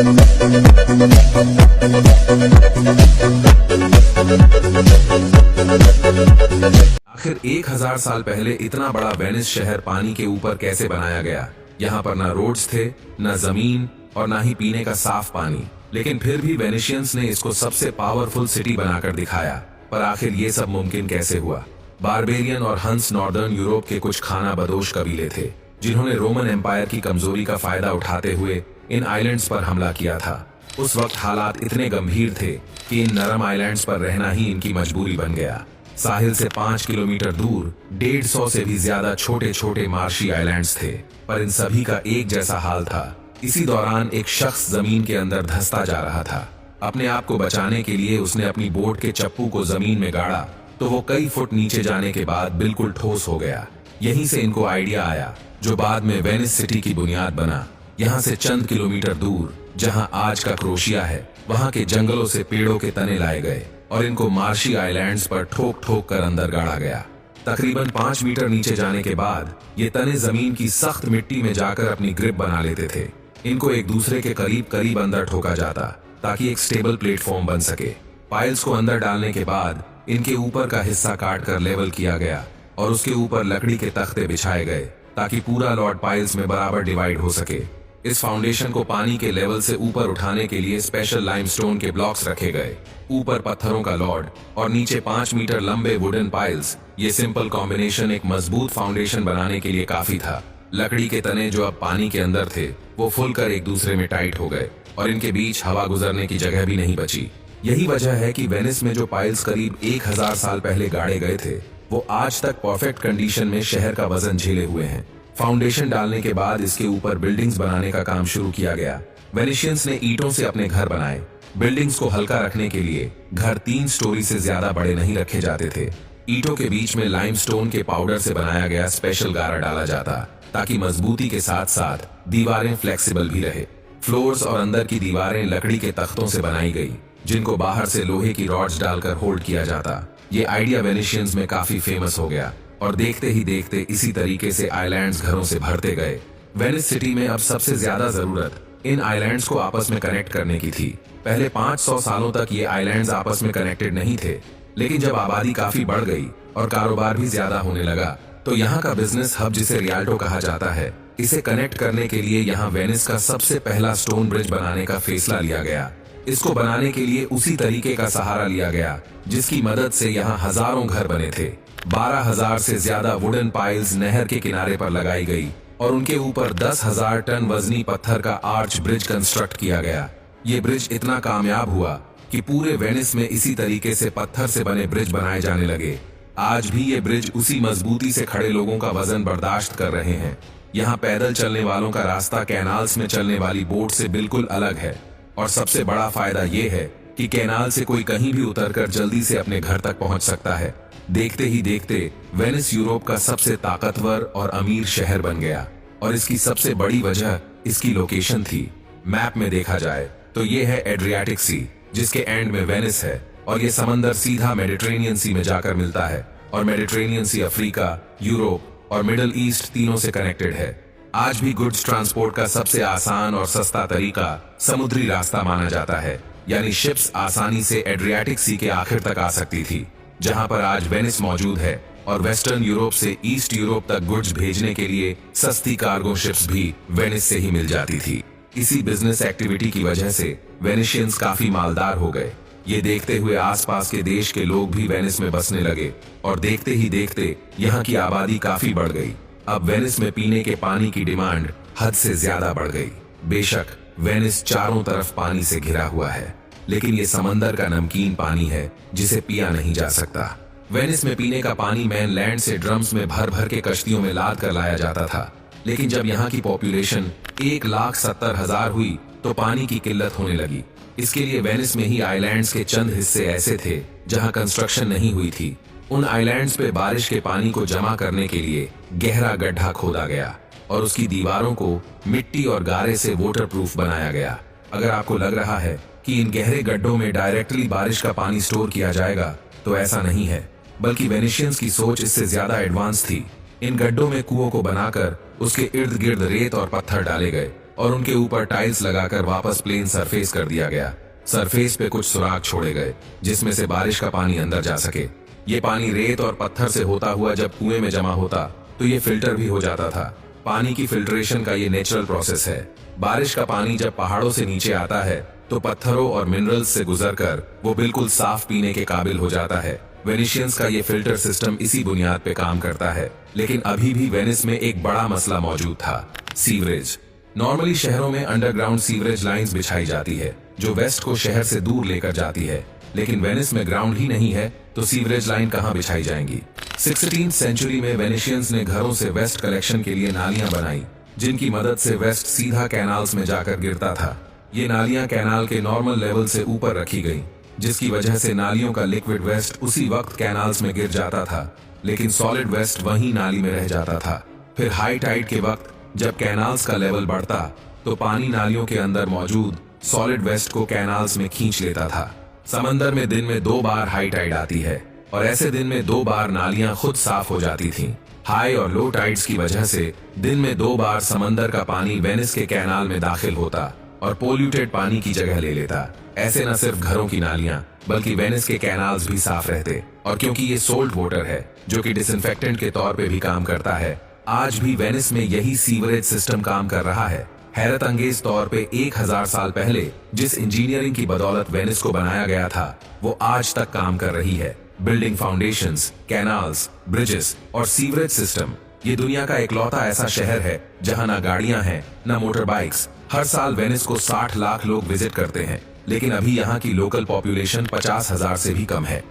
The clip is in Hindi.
आखिर 1000 साल पहले इतना बड़ा वेनिस शहर पानी के ऊपर कैसे बनाया गया? यहाँ पर ना रोड्स थे, ना जमीन और ना ही पीने का साफ पानी, लेकिन फिर भी वेनिशियंस ने इसको सबसे पावरफुल सिटी बनाकर दिखाया। पर आखिर ये सब मुमकिन कैसे हुआ? बारबेरियन और हंस नॉर्दर्न यूरोप के कुछ खाना बदोश कबीले थे, जिन्होंने रोमन एम्पायर की कमजोरी का फायदा उठाते हुए इन आइलैंड्स पर हमला किया था। उस वक्त हालात इतने गंभीर थे कि इन नरम आइलैंड्स पर रहना ही इनकी मजबूरी बन गया। साहिल से 5 किलोमीटर दूर 150 से भी ज्यादा छोटे छोटे मार्शी आइलैंड्स थे, पर इन सभी का एक जैसा हाल था। इसी दौरान एक शख्स जमीन के अंदर धंसता जा रहा था। अपने आप को बचाने के लिए उसने अपनी बोट के चप्पू को जमीन में गाड़ा तो वो कई फुट नीचे जाने के बाद बिल्कुल ठोस हो गया। यहीं से इनको आइडिया आया, जो बाद में वेनिस सिटी की बुनियाद बना। यहाँ से चंद किलोमीटर दूर, जहाँ आज का क्रोशिया है, वहाँ के जंगलों से पेड़ों के तने लाए गए और इनको मार्शी आइलैंड्स पर ठोक ठोक कर अंदर गाड़ा गया। तकरीबन 5 मीटर नीचे जाने के बाद ये तने जमीन की सख्त मिट्टी में जाकर अपनी ग्रिप बना लेते थे। इनको एक दूसरे के करीब करीब अंदर ठोका जाता ताकि एक स्टेबल प्लेटफॉर्म बन सके। पाइल्स को अंदर डालने के बाद इनके ऊपर का हिस्सा काट कर लेवल किया गया और उसके ऊपर लकड़ी के तख्ते बिछाए गए ताकि पूरा लॉर्ड पाइल्स में बराबर डिवाइड हो सके। इस फाउंडेशन को पानी के लेवल से ऊपर उठाने के लिए स्पेशल लाइमस्टोन के ब्लॉक्स रखे गए। ऊपर पत्थरों का लॉर्ड और नीचे 5 मीटर लंबे वुडन पाइल्स। ये सिंपल कॉम्बिनेशन एक मजबूत फाउंडेशन बनाने के लिए काफी था। लकड़ी के तने जो अब पानी के अंदर थे, वो फुलकर एक दूसरे में टाइट हो गए और इनके बीच हवा गुजरने की जगह भी नहीं बची। यही वजह है कि वेनिस में जो पाइल्स करीब 1000 साल पहले गाड़े गए थे, वो आज तक परफेक्ट कंडीशन में शहर का वजन झेले हुए हैं। फाउंडेशन डालने के बाद इसके ऊपर बिल्डिंग्स बनाने का काम शुरू किया गया। वेनिशियंस ने ईंटों से अपने घर बनाए। बिल्डिंग्स को हल्का रखने के लिए घर 3 स्टोरी से ज्यादा बड़े नहीं रखे जाते थे। ईंटों के बीच में लाइमस्टोन के पाउडर से बनाया गया स्पेशल गारा डाला जाता ताकि मजबूती के साथ साथ दीवारें फ्लेक्सिबल भी रहे। फ्लोर्स और अंदर की दीवारें लकड़ी के तख्तों से बनाई गई, जिनको बाहर से लोहे की रॉड्स डालकर होल्ड किया जाता। ये आइडिया वेनिशियंस में काफी फेमस हो गया और देखते ही देखते इसी तरीके से आइलैंड्स घरों से भरते गए। वेनिस सिटी में अब सबसे ज्यादा जरूरत इन आइलैंड्स को आपस में कनेक्ट करने की थी। पहले 500 सालों तक ये आइलैंड्स आपस में कनेक्टेड नहीं थे, लेकिन जब आबादी काफी बढ़ गई और कारोबार भी ज्यादा होने लगा, तो यहाँ का बिजनेस हब, जिसे रियाल्टो कहा जाता है, इसे कनेक्ट करने के लिए यहाँ वेनिस का सबसे पहला स्टोन ब्रिज बनाने का फैसला लिया गया। इसको बनाने के लिए उसी तरीके का सहारा लिया गया जिसकी मदद से यहाँ हजारों घर बने थे। 12,000 से ज्यादा वुडन पाइल्स नहर के किनारे पर लगाई गई और उनके ऊपर 10,000 टन वजनी पत्थर का आर्च ब्रिज कंस्ट्रक्ट किया गया। ये ब्रिज इतना कामयाब हुआ कि पूरे वेनिस में इसी तरीके से पत्थर से बने ब्रिज बनाए जाने लगे। आज भी ये ब्रिज उसी मजबूती से खड़े लोगों का वजन बर्दाश्त कर रहे हैं। यहाँ पैदल चलने वालों का रास्ता कैनाल्स में चलने वाली बोट से बिल्कुल अलग है और सबसे बड़ा फायदा ये है कि कैनाल से कोई कहीं भी उतरकर जल्दी से अपने घर तक पहुंच सकता है। देखते ही देखते वेनिस यूरोप का सबसे ताकतवर और अमीर शहर बन गया और इसकी सबसे बड़ी वजह इसकी लोकेशन थी। मैप में देखा जाए तो ये है एड्रियाटिक सी, जिसके एंड में वेनिस है और ये समंदर सीधा मेडिटेरेनियन सी में जाकर मिलता है और मेडिटेरेनियन सी अफ्रीका, यूरोप और मिडिल ईस्ट तीनों से कनेक्टेड है। आज भी गुड्स ट्रांसपोर्ट का सबसे आसान और सस्ता तरीका समुद्री रास्ता माना जाता है, यानी शिप्स आसानी से एड्रियाटिक सी के आखिर तक आ सकती थी, जहां पर आज वेनिस मौजूद है। और वेस्टर्न यूरोप से ईस्ट यूरोप तक गुड्स भेजने के लिए सस्ती कार्गो शिप्स भी वेनिस से ही मिल जाती थी। इसी बिजनेस एक्टिविटी की वजह से वेनिशियंस काफी मालदार हो गए। ये देखते हुए आसपास के देश के लोग भी वेनिस में बसने लगे और देखते ही देखते यहाँ की आबादी काफी बढ़ गई। अब वेनिस में पीने के पानी की डिमांड हद से ज्यादा बढ़ गई। बेशक वेनिस चारों तरफ पानी से घिरा हुआ है, लेकिन ये समंदर का नमकीन पानी है जिसे पिया नहीं जा सकता। वेनिस में पीने का पानी मेनलैंड से ड्रम्स में भर भर के कश्तियों में लाद कर लाया जाता था, लेकिन जब यहाँ की पॉपुलेशन 1,70,000 हुई तो पानी की किल्लत होने लगी। इसके लिए वेनिस में ही आइलैंड्स के चंद हिस्से ऐसे थे जहाँ कंस्ट्रक्शन नहीं हुई थी। उन आइलैंड्स पे बारिश के पानी को जमा करने के लिए गहरा गड्ढा खोदा गया और उसकी दीवारों को मिट्टी और गारे से वाटरप्रूफ बनाया गया। अगर आपको लग रहा है कि इन गहरे गड्ढों में डायरेक्टली बारिश का पानी स्टोर किया जाएगा, तो ऐसा नहीं है, बल्कि वेनिशियंस की सोच इससे ज्यादा एडवांस थी। इन गड्ढों में कुओं को बनाकर उसके इर्द गिर्द रेत और पत्थर डाले गए और उनके ऊपर टाइल्स लगाकर वापस प्लेन सरफेस कर दिया गया। सरफेस पे कुछ सुराख छोड़े गए जिसमें से बारिश का पानी अंदर जा सके। ये पानी रेत और पत्थर से होता हुआ जब कुएं में जमा होता तो ये फिल्टर भी हो जाता था। पानी की फिल्ट्रेशन का ये नेचुरल प्रोसेस है। बारिश का पानी जब पहाड़ों से नीचे आता है तो पत्थरों और मिनरल्स से गुजरकर वो बिल्कुल साफ पीने के काबिल हो जाता है। वेनिशियंस का ये फिल्टर सिस्टम इसी बुनियाद पे काम करता है। लेकिन अभी भी वेनिस में एक बड़ा मसला मौजूद था, सीवरेज। नॉर्मली शहरों में अंडरग्राउंड सीवरेज लाइंस बिछाई जाती है जो वेस्ट को शहर से दूर लेकर जाती है, लेकिन वेनिस में ग्राउंड ही नहीं है तो सीवरेज लाइन कहां बिछाई जाएंगी। 16th सेंचुरी में वेनिशियंस ने घरों से वेस्ट कलेक्शन के लिए नालियां बनाई जिनकी मदद से वेस्ट सीधा कैनाल्स में जाकर गिरता था। ये नालियां कैनाल के नॉर्मल लेवल से ऊपर रखी गई जिसकी वजह से नालियों का लिक्विड वेस्ट उसी वक्त कैनाल्स में गिर जाता था, लेकिन सॉलिड वेस्ट वहीं नाली में रह जाता था। फिर हाई टाइड के वक्त जब कैनाल्स का लेवल बढ़ता तो पानी नालियों के अंदर मौजूद सॉलिड वेस्ट को कैनाल्स में खींच लेता था। समंदर में दिन में 2 बार हाई टाइड आती है और ऐसे दिन में 2 बार नालियां खुद साफ हो जाती थीं। हाई और लो टाइड्स की वजह से दिन में 2 बार समंदर का पानी वेनिस के कैनाल में दाखिल होता और पोल्यूटेड पानी की जगह ले लेता। ऐसे न सिर्फ घरों की नालियां बल्कि वेनिस के कैनाल्स भी साफ रहते। और क्योंकि ये सोल्ट वाटर है जो कि डिसइंफेक्टेंट के तौर पे भी काम करता है, आज भी वेनिस में यही सीवरेज सिस्टम काम कर रहा है। हैरत अंगेज तौर पे 1000 साल पहले जिस इंजीनियरिंग की बदौलत वेनिस को बनाया गया था वो आज तक काम कर रही है। बिल्डिंग फाउंडेशंस, कैनाल्स, ब्रिजेस और सीवरेज सिस्टम। ये दुनिया का इकलौता ऐसा शहर है जहां ना गाड़ियां हैं ना मोटर बाइक्स। हर साल वेनिस को 60 लाख लोग विजिट करते हैं, लेकिन अभी यहाँ की लोकल पॉपुलेशन 50,000 से भी कम है।